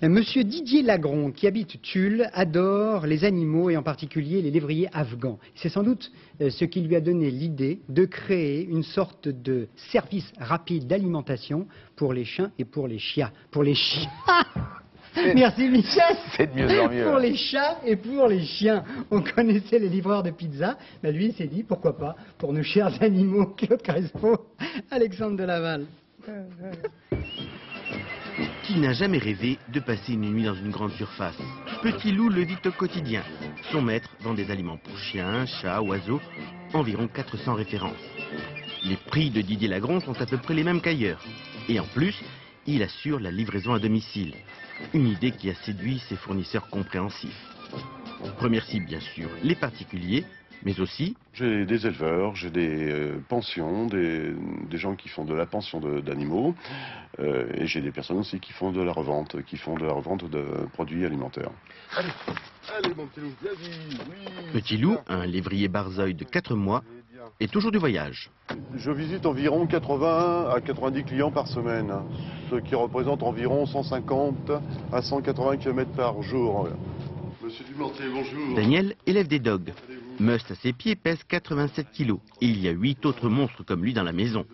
Monsieur Didier Lagron, qui habite Tulle, adore les animaux et en particulier les lévriers afghans. C'est sans doute ce qui lui a donné l'idée de créer une sorte de service rapide d'alimentation pour les chiens et pour les chiens. Pour les chiens. Merci Michel. C'est de mieux en mieux. Pour les chats et pour les chiens. On connaissait les livreurs de pizza. Ben lui, il s'est dit, pourquoi pas, pour nos chers animaux, Claude Crespo, Alexandre de Laval. Qui n'a jamais rêvé de passer une nuit dans une grande surface? Petit Loup le vit au quotidien. Son maître vend des aliments pour chiens, chats, oiseaux, environ 400 références. Les prix de Didier Lagron sont à peu près les mêmes qu'ailleurs. Et en plus, il assure la livraison à domicile. Une idée qui a séduit ses fournisseurs compréhensifs. Première cible, bien sûr, les particuliers, mais aussi... J'ai des éleveurs, j'ai des pensions, des gens qui font de la pension d'animaux, et j'ai des personnes aussi qui font de la revente, de produits alimentaires. Allez mon petit loup, vas-y, oui. Petit Loup, un lévrier barzeuil de 4 mois, est toujours du voyage. Je visite environ 80 à 90 clients par semaine, ce qui représente environ 150 à 180 km par jour. Monsieur Dumanté, bonjour. Daniel élève des dogs. Must à ses pieds pèse 87 kilos et il y a 8 autres monstres comme lui dans la maison.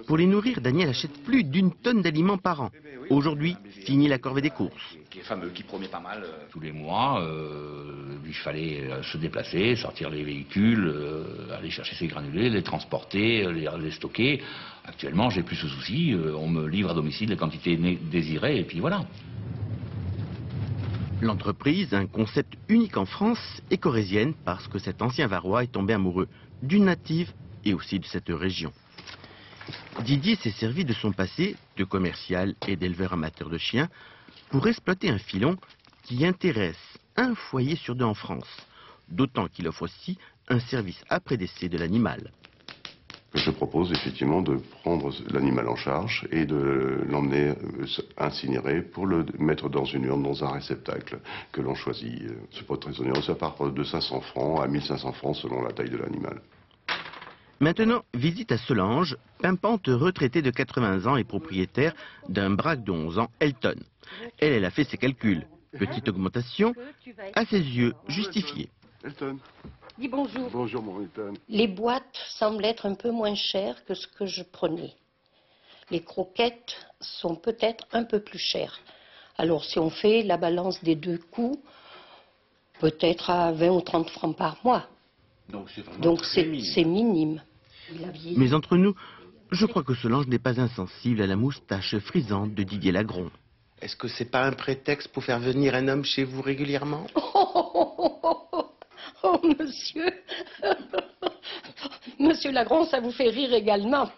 Pour les nourrir, Daniel achète plus d'1 tonne d'aliments par an. Aujourd'hui, fini la corvée des courses. Qui est fameux, qui promet pas mal. Tous les mois, il fallait se déplacer, sortir les véhicules, aller chercher ses granulés, les transporter, les stocker. Actuellement, j'ai plus ce souci. On me livre à domicile les quantités désirées et puis voilà. L'entreprise, un concept unique en France, est corésienne parce que cet ancien Varois est tombé amoureux d'une native et aussi de cette région. Didier s'est servi de son passé de commercial et d'éleveur amateur de chiens pour exploiter un filon qui intéresse un foyer sur 2 en France, d'autant qu'il offre aussi un service après décès de l'animal. Je propose effectivement de prendre l'animal en charge et de l'emmener incinéré pour le mettre dans une urne, dans un réceptacle que l'on choisit. C'est pas très onéreux, ça part de 500 francs à 1500 francs selon la taille de l'animal. Maintenant, visite à Solange, pimpante retraitée de 80 ans et propriétaire d'un braque de 11 ans, Elton. Elle a fait ses calculs. Petite augmentation, à ses yeux, justifiée. Elton. Dis bonjour. Bonjour mon Elton. Les boîtes semblent être un peu moins chères que ce que je prenais. Les croquettes sont peut-être un peu plus chères. Alors si on fait la balance des 2 coûts, peut-être à 20 ou 30 francs par mois. Donc c'est minime. Mais entre nous, je crois que Solange n'est pas insensible à la moustache frisante de Didier Lagron. Est-ce que c'est pas un prétexte pour faire venir un homme chez vous régulièrement? Oh, monsieur. Monsieur Lagron, ça vous fait rire également.